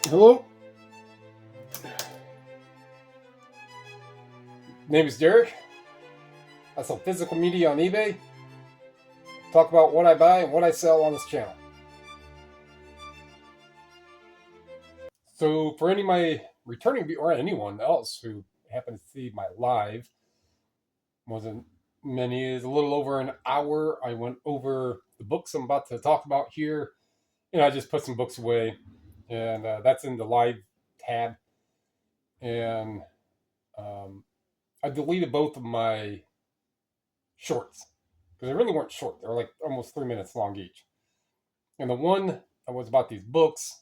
Hello, name is Derek. I sell physical media on eBay. Talk about what I buy and what I sell on this channel. So, for any of my returning or anyone else who happens to see my live, wasn't many, is a little over an hour. I went over the books I'm about to talk about here, and I just put some books away, and that's in the live tab. And um, I deleted both of my shorts because they really weren't short. They were like almost 3 minutes long each. And the one that was about these books,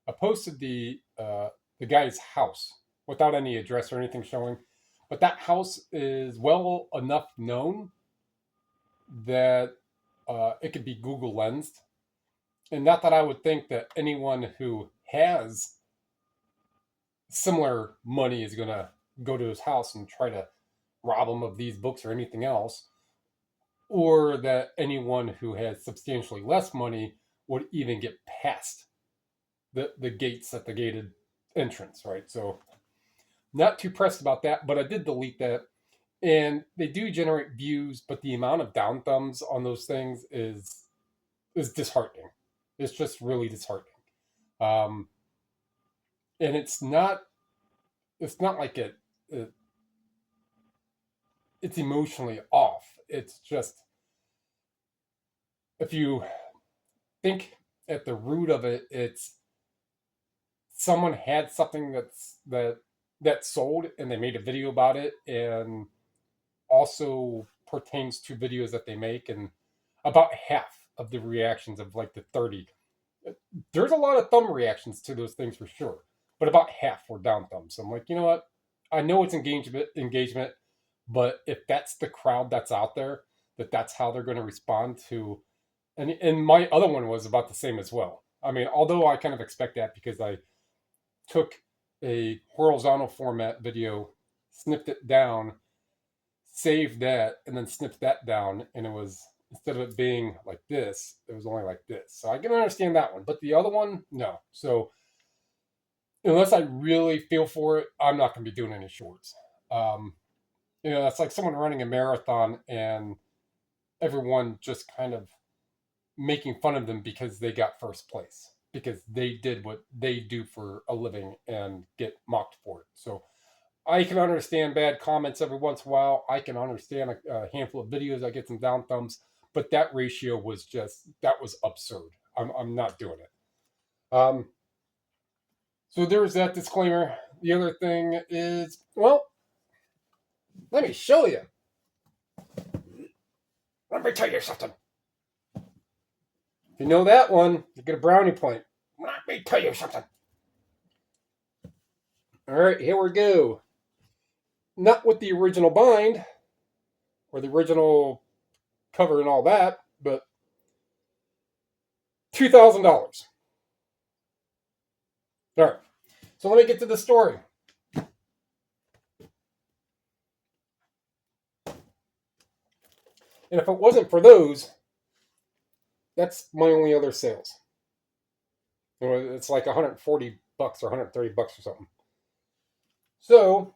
I posted the guy's house without any address or anything showing, but that house is well enough known that it could be Google lensed, and not that I would think that anyone who has similar money is going to go to his house and try to rob him of these books or anything else, or that anyone who has substantially less money would even get past the gates at the gated entrance, right? So not too pressed about that, but I did delete that. And they do generate views, but the amount of down thumbs on those things is disheartening. It's just really disheartening. Um, and it's not like it's emotionally off. It's just, if you think at the root of it, it's someone had something that sold and they made a video about it, and also pertains to videos that they make. And about half of the reactions of like the 30, there's a lot of thumb reactions to those things for sure, but about half were down thumbs. So I'm like, you know what, I know it's engagement, but if that's the crowd that's out there, that's how they're going to respond to. And my other one was about the same as well. I mean, although I kind of expect that because I took a horizontal format video, snipped it down, saved that, and then snipped that down, and it was, instead of it being like this, it was only like this. So I can understand that one, but the other one, no. So unless I really feel for it, I'm not going to be doing any shorts. Um, that's like someone running a marathon and everyone just kind of making fun of them because they got first place, because they did what they do for a living and get mocked for it. So I can understand bad comments every once in a while. I can understand a handful of videos I get some down thumbs, but that ratio was just, that was absurd. I'm not doing it. So there's that disclaimer. The other thing is, well, let me show you. Let me tell you something. If you know that one, you get a brownie point. Let me tell you something. All right, here we go. Not with the original bind or the original cover and all that, but $2,000. All right, so let me get to the story. And if it wasn't for those, that's my only other sales. It's like $140 or $130 or something. So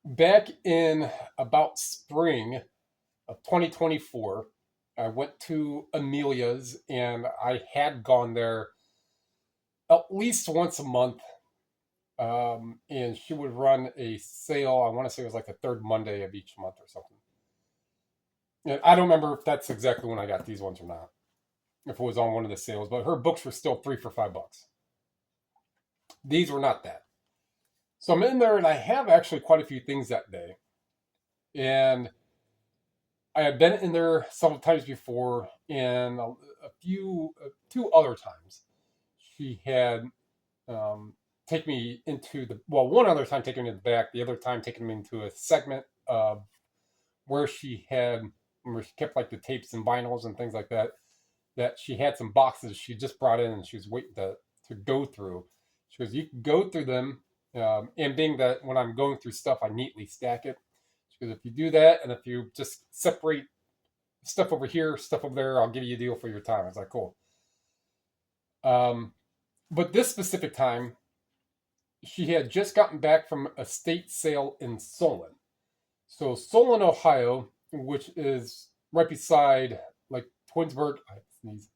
back in about spring of 2024, I went to Amelia's, and I had gone there at least once a month. And she would run a sale. I want to say it was like the third Monday of each month or something. And I don't remember if that's exactly when I got these ones or not, if it was on one of the sales, but her books were still 3 for $5. These were not that. So I'm in there, and I have actually quite a few things that day. And I had been in there several times before, and two other times, she had take me into one other time taking me to the back, the other time taking me into a segment of where she kept like the tapes and vinyls and things like that, that she had some boxes she just brought in and she was waiting to go through. She goes, you can go through them, and being that when I'm going through stuff, I neatly stack it. She goes, if you do that, and if you just separate stuff over here, stuff over there, I'll give you a deal for your time. I was like, cool. But this specific time, she had just gotten back from a state sale in Solon. So Solon, Ohio, which is right beside like Twinsburg. I sneeze.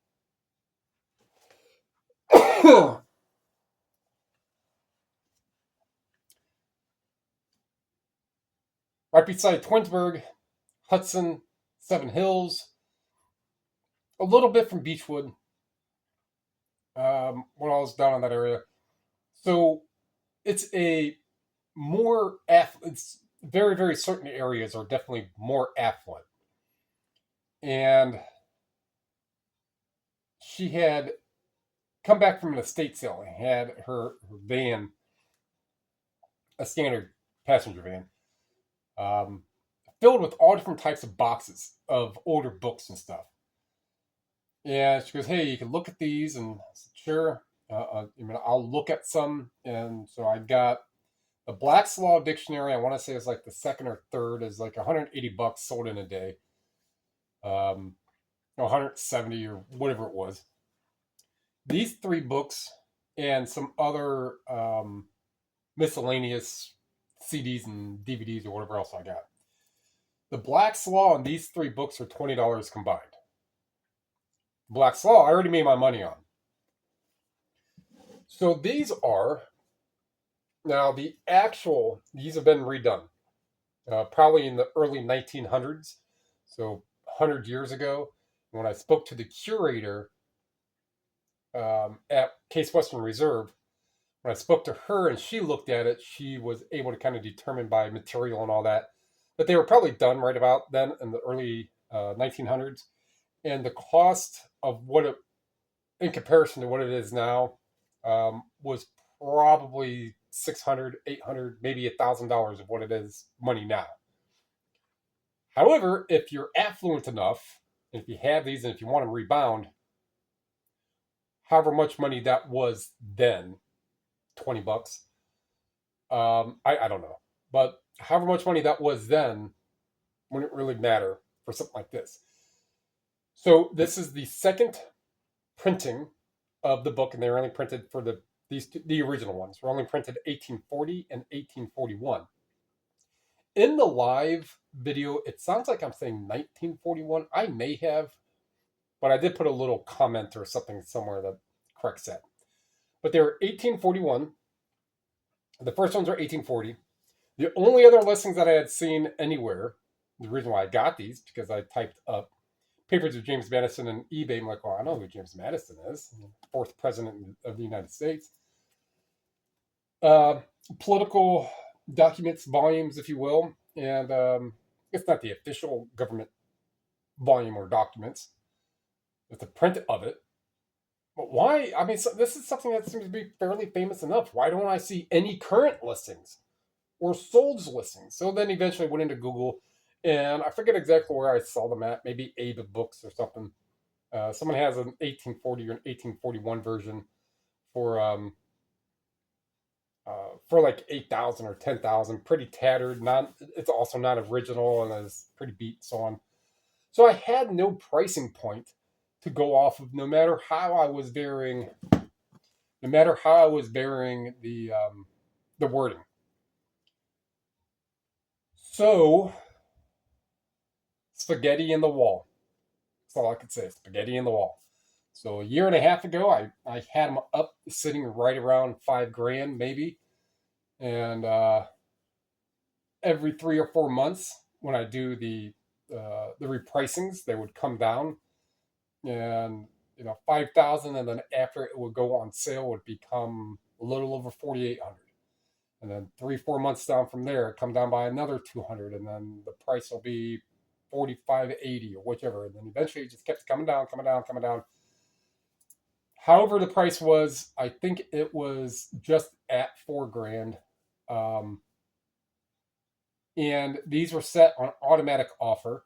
Right beside Twinsburg, Hudson, Seven Hills, a little bit from Beechwood. When I was down in that area, so it's a more it's very very certain areas are definitely more affluent, and she had come back from an estate sale and had her van, a standard passenger van, um, filled with all different types of boxes of older books and stuff. And she goes, "Hey, you can look at these," and I said, "Sure." I'll look at some, and so I got the Black's Law Dictionary. I want to say it's like the second or third is like 180 bucks sold in a day, 170 or whatever it was. These three books and some other miscellaneous CDs and DVDs or whatever else I got. The Black's Law and these three books are $20 combined. Black's Law, I already made my money on. So these are now these have been redone, probably in the early 1900s, so 100 years ago. When I spoke to the curator at Case Western Reserve, when I spoke to her and she looked at it, she was able to kind of determine by material and all that they were probably done right about then in the early 1900s. And the cost of what it, in comparison to what it is now, was probably 600, 800, maybe $1,000 of what it is money now. However, if you're affluent enough, and if you have these and if you want them rebound, however much money that was then, 20 bucks, I don't know. But however much money that was then wouldn't really matter for something like this. So this is the second printing of the book, and they were only printed for the original ones were only printed 1840 and 1841. In the live video, it sounds like I'm saying 1941. I may have, but I did put a little comment or something somewhere that corrects that. But they were 1841. The first ones are 1840. The only other listings that I had seen anywhere, the reason why I got these, because I typed up Papers of James Madison and eBay. I'm like, well, I know who James Madison is, fourth president of the United States. Political documents, volumes, if you will, and it's not the official government volume or documents. It's a print of it. But why? I mean, so this is something that seems to be fairly famous enough. Why don't I see any current listings or sold listings? So then eventually I went into Google, and I forget exactly where I saw them at. Maybe Ava Books or something. Someone has an 1840 or an 1841 version for like 8,000 or 10,000. Pretty tattered. It's also not original and is pretty beat, so on. So I had no pricing point to go off of, no matter how I was varying the wording. So spaghetti in the wall. That's all I could say. Spaghetti in the wall. So a year and a half ago, I had them up sitting right around $5,000 maybe, and every 3 or 4 months when I do the repricings, they would come down, and 5,000, and then after it would go on sale, would become a little over 4,800, and then 3 4 months down from there, come down by another 200, and then the price will be 4580 or whichever, and then eventually it just kept coming down, coming down, coming down. However, the price was, I think it was just at $4,000. And these were set on automatic offer.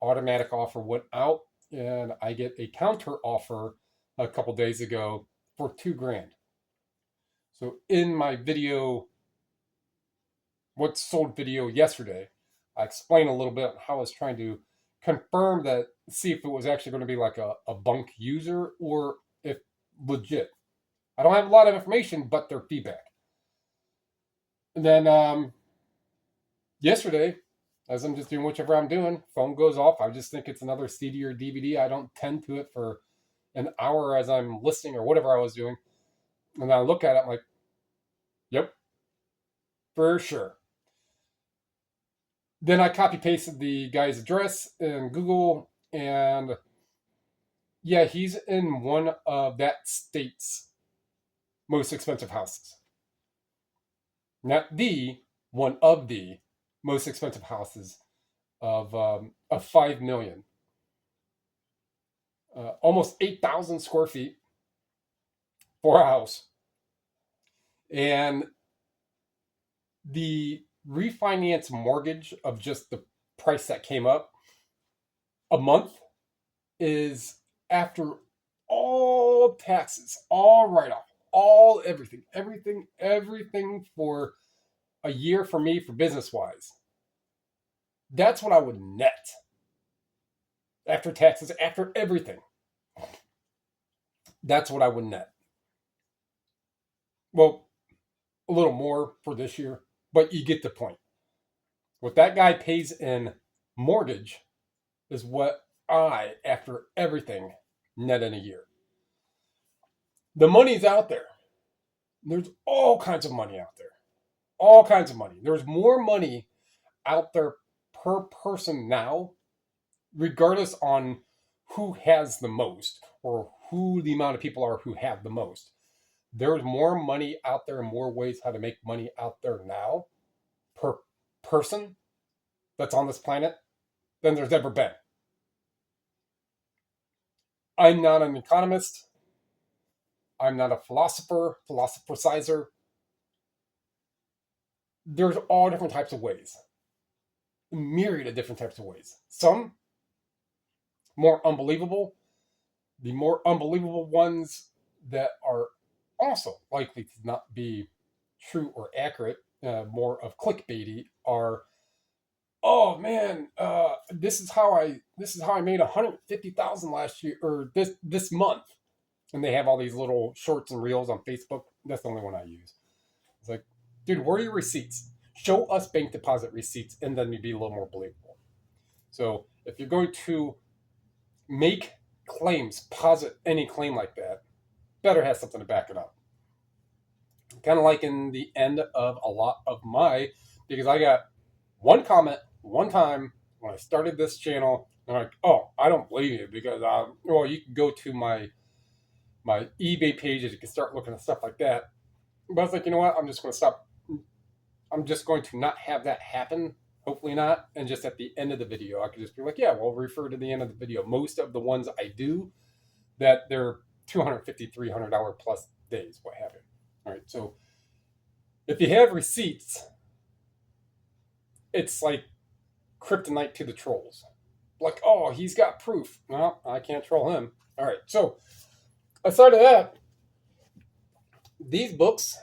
Automatic offer went out, and I get a counter offer a couple days ago for $2,000. So in my video, what's sold video yesterday, I explained a little bit how I was trying to confirm that, see if it was actually going to be like a bunk user or if legit. I don't have a lot of information, but their feedback. And then yesterday, as I'm just doing whichever I'm doing, phone goes off. I just think it's another CD or DVD. I don't tend to it for an hour as I'm listening or whatever I was doing. And I look at it, I'm like, yep, for sure. Then I copy pasted the guy's address in Google, and yeah, he's in one of that state's most expensive houses. Not the one of the most expensive houses of 5 million, almost 8,000 square feet for a house, and the refinance mortgage of just the price that came up a month is, after all taxes, all write off, all everything for a year for me for business wise. That's what I would net after taxes, after everything. That's what I would net. Well, a little more for this year, but you get the point. What that guy pays in mortgage is what I, after everything, net in a year. The money's out there. There's all kinds of money out there. All kinds of money. There's more money out there per person now, regardless on who has the most or who the amount of people are who have the most. There's more money out there and more ways how to make money out there now per person that's on this planet than there's ever been. I'm not an economist. I'm not a philosopherizer. There's all different types of ways, a myriad of different types of ways. Some more unbelievable. The more unbelievable ones that are also likely to not be true or accurate, more of clickbaity, are, oh man, this is how I made 150,000 last year or this month, and they have all these little shorts and reels on Facebook. That's the only one I use. It's like, dude, where are your receipts? Show us bank deposit receipts, and then you'd be a little more believable. So if you're going to make claims, posit any claim like that, better have something to back it up. Kind of like in the end of a lot of because I got one comment one time when I started this channel, and I'm like, oh, I don't believe you, because well, you can go to my eBay pages, you can start looking at stuff like that. But I was like, you know what? I'm just going to stop. I'm just going to not have that happen. Hopefully not. And just at the end of the video, I could just be like, yeah, we'll refer to the end of the video. Most of the ones I do, that they're $250, $300 plus days, what have you. All right. So if you have receipts, it's like kryptonite to the trolls. Like, oh, he's got proof. No, I can't troll him. All right. So aside of that, these books,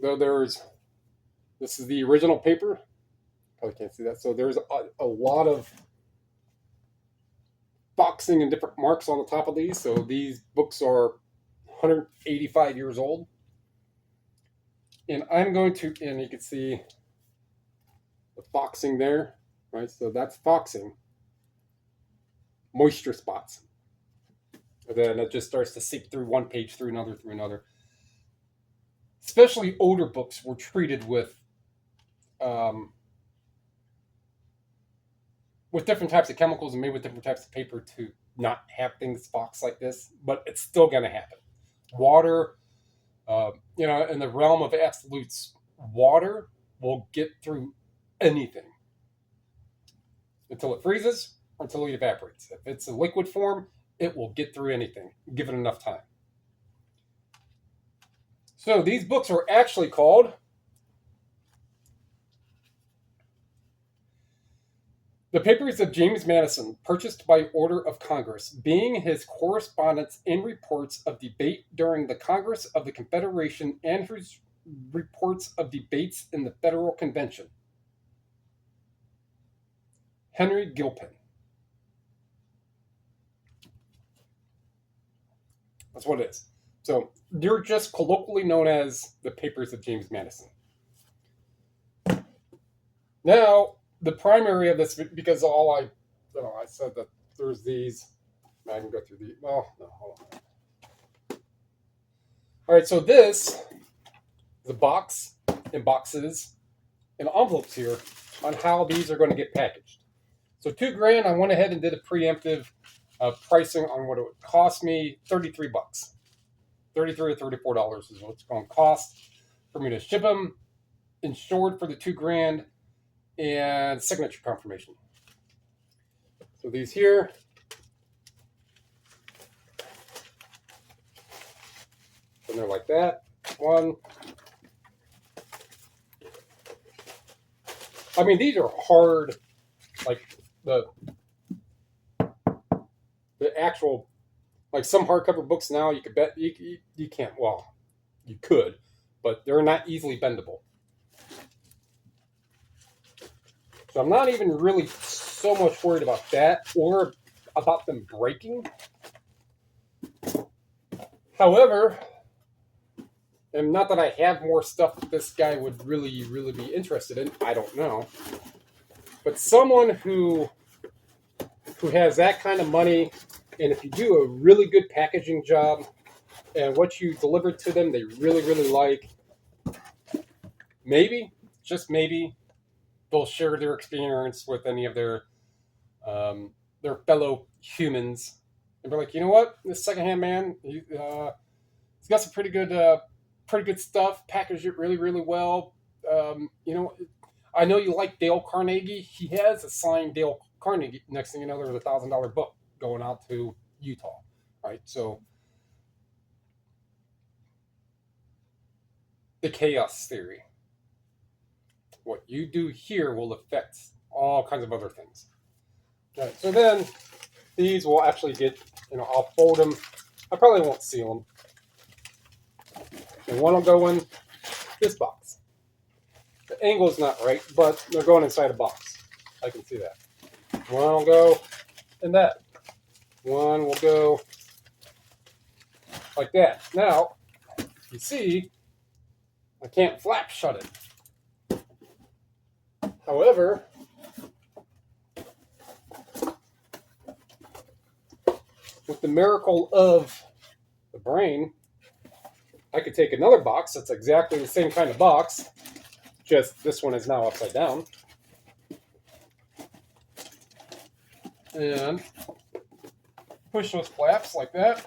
though this is the original paper. Probably can't see that. So there's a lot of boxing and different marks on the top of these. So these books are 185 years old. And I'm going to, and you can see the boxing there, right? So that's boxing. Moisture spots. And then it just starts to seep through one page, through another. Especially older books were treated with different types of chemicals and made with different types of paper to not have things boxed like this, but it's still going to happen. Water, in the realm of absolutes, water will get through anything until it freezes, until it evaporates. If it's a liquid form, it will get through anything, given enough time. So these books are actually called The Papers of James Madison, purchased by order of Congress, being his correspondence and reports of debate during the Congress of the Confederation and his reports of debates in the Federal Convention. Henry Gilpin. That's what it is. So they're just colloquially known as the papers of James Madison. Now, the primary of this, because I said that there's these. I can go through these. Well, no, hold on. All right, so this is a box and boxes and envelopes here on how these are going to get packaged. So $2,000, I went ahead and did a preemptive pricing on what it would cost me, $33. $33 or $34 is what it's going to cost for me to ship them, insured for the $2,000, and signature confirmation. So these here, and they're like that. One. I mean, these are hard, like the actual, like some hardcover books now, you could bet you can't. Well, you could, but they're not easily bendable. So I'm not even really so much worried about that or about them breaking. However, and not that I have more stuff that this guy would really, really be interested in. I don't know. But someone who has that kind of money, and if you do a really good packaging job, and what you deliver to them, they really, really like, maybe, just maybe, they'll share their experience with any of their fellow humans, and be like, you know what, this secondhand man, he's got some pretty good stuff, packaged it really, really well. I know you like Dale Carnegie. He has a signed Dale Carnegie. Next thing you know, there was $1,000 book going out to Utah, right? So the chaos theory. What you do here will affect all kinds of other things. Right, so then these will actually get, I'll fold them. I probably won't seal them. And one will go in this box. The angle is not right, but they're going inside a box. I can see that. One will go in that. One will go like that. Now, you see, I can't flap shut it. However, with the miracle of the brain, I could take another box that's exactly the same kind of box, just this one is now upside down, and push those flaps like that,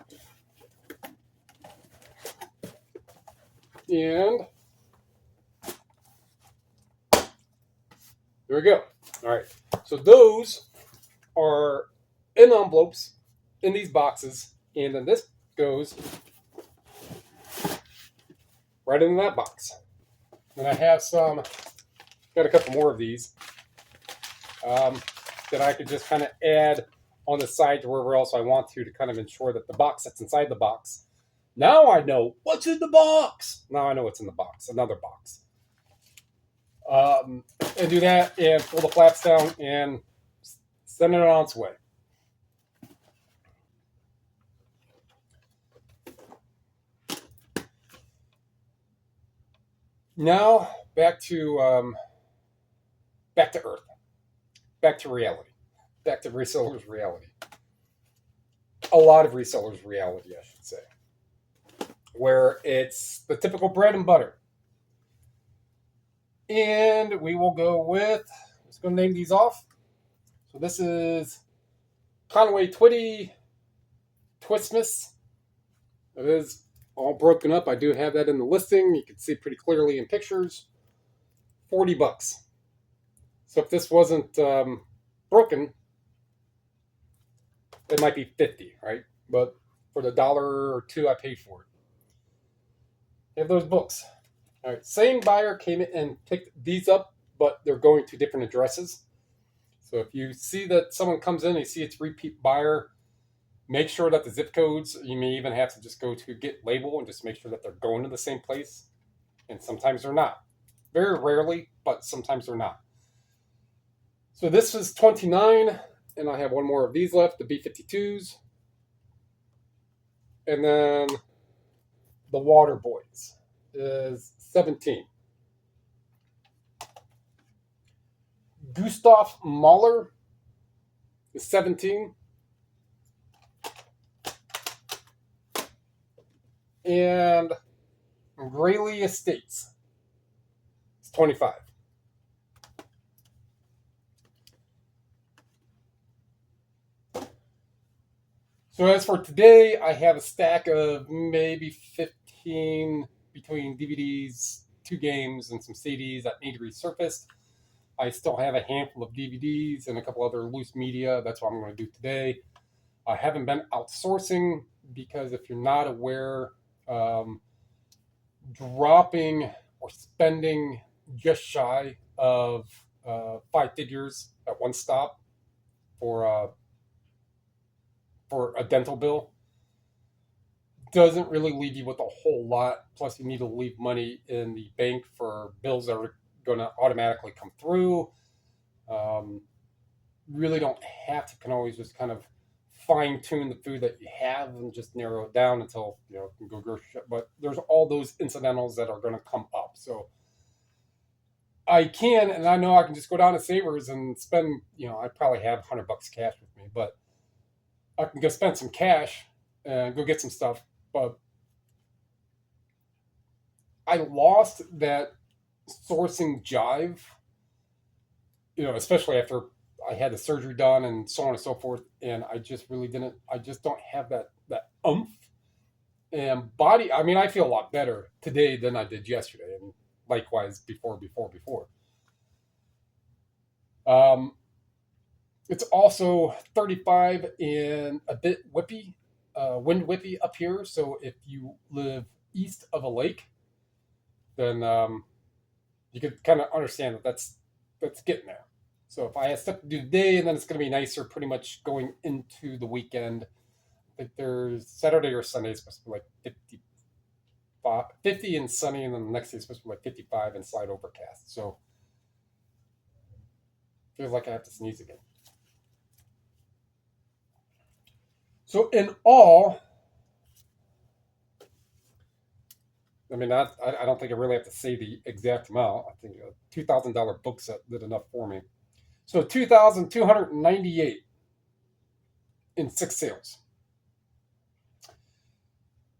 and there we go. All right, so those are in envelopes in these boxes, and then this goes right into that box. And I have got a couple more of these that I could just kind of add on the side to wherever else I want to kind of ensure that the box that's inside the box. Now I know what's in the box. Now I know what's in the box, another box. And do that and pull the flaps down and send it on its way. Now back to earth, back to reality, back to resellers' reality. A lot of resellers' reality, I should say, where it's the typical bread and butter. And we will go with, let's go name these off. So this is Conway Twitty Twistmas. It is all broken up. I do have that in the listing. You can see pretty clearly in pictures. $40. So if this wasn't broken, it might be $50, right? But for the $1 or $2 I paid for it. You have those books. All right, same buyer came in and picked these up, but they're going to different addresses. So if you see that someone comes in and you see it's repeat buyer, make sure that the zip codes, you may even have to just go to get label and just make sure that they're going to the same place. And sometimes they're not. Very rarely, but sometimes they're not. So this is 29, and I have one more of these left, the B-52s. And then the Water Boys is 17. Gustav Mahler is 17. And Grayley Estates is 25. So as for today, I have a stack of maybe 15 between DVDs, 2 games, and some CDs that need resurfaced. I still have a handful of DVDs and a couple other loose media. That's what I'm going to do today. I haven't been outsourcing because if you're not aware, dropping or spending just shy of 5 figures at one stop for a dental bill doesn't really leave you with a whole lot. Plus, you need to leave money in the bank for bills that are going to automatically come through. Really don't have to. Can always just kind of fine tune the food that you have and just narrow it down until you can go grocery shop. But there's all those incidentals that are going to come up. So I can, and I know I can just go down to Savers and spend. I probably have $100 cash with me, but I can go spend some cash and go get some stuff. But I lost that sourcing jive, especially after I had the surgery done and so on and so forth. And I just really didn't, I just don't have that oomph and body. I mean, I feel a lot better today than I did yesterday. And likewise before. It's also 35 and a bit whippy, wind whippy up here. So if you live east of a lake, then you could kind of understand that's getting there. So if I have stuff to do today, and then it's going to be nicer pretty much going into the weekend. I think there's Saturday or Sunday is supposed to be like 50 and sunny, and then the next day is supposed to be like 55 and slight overcast. So feels like I have to sneeze again. So in all, I mean, I don't think I really have to say the exact amount. I think a $2,000 book set did enough for me. So 2,298 in 6 sales.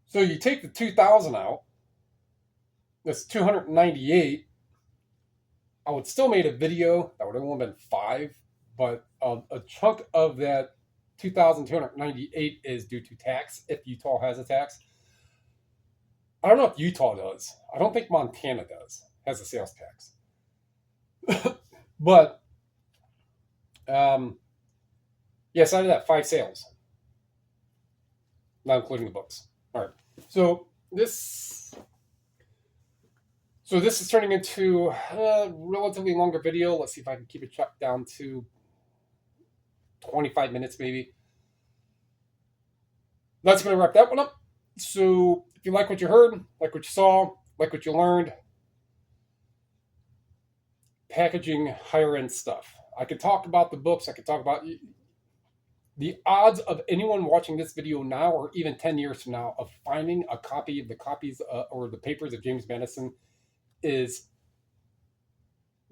So you take the 2,000 out, that's 298. I would still made a video that would have only been 5, but a chunk of that 2,298 is due to tax if Utah has a tax. I don't know if Utah does. I don't think Montana has a sales tax. But yes, I did that 5 sales, not including the books. All right, so this is turning into a relatively longer video. Let's see if I can keep it chopped down to 25 minutes maybe. That's going to wrap that one up. So if you like what you heard, like what you saw, like what you learned, packaging higher end stuff. I could talk about the books. I could talk about the odds of anyone watching this video now or even 10 years from now of finding a copy of the copies or the papers of James Madison is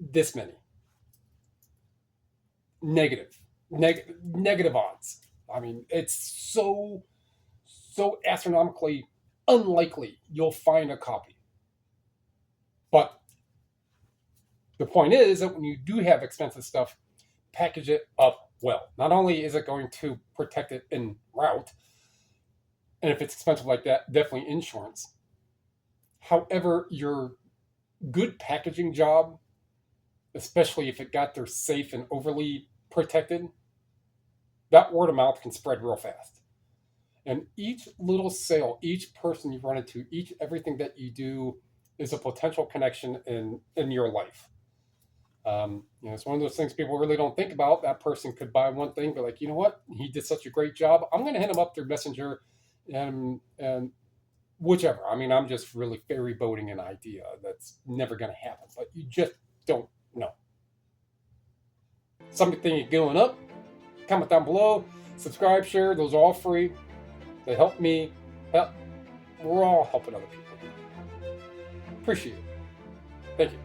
this many. Negative odds. I mean, it's so astronomically unlikely you'll find a copy. But the point is that when you do have expensive stuff, package it up well. Not only is it going to protect it en route, and if it's expensive like that, definitely insurance. However, your good packaging job, especially if it got there safe and overly protected, that word of mouth can spread real fast. And each little sale, each person you run into, everything that you do is a potential connection in your life. It's one of those things people really don't think about. That person could buy one thing, but like, you know what? He did such a great job. I'm going to hit him up through Messenger and whichever. I mean, I'm just really fairy boating an idea that's never going to happen, but you just don't know. Something going up, comment down below, subscribe, share. Those are all free. They help me Well, we're all helping other people. Appreciate it. Thank you.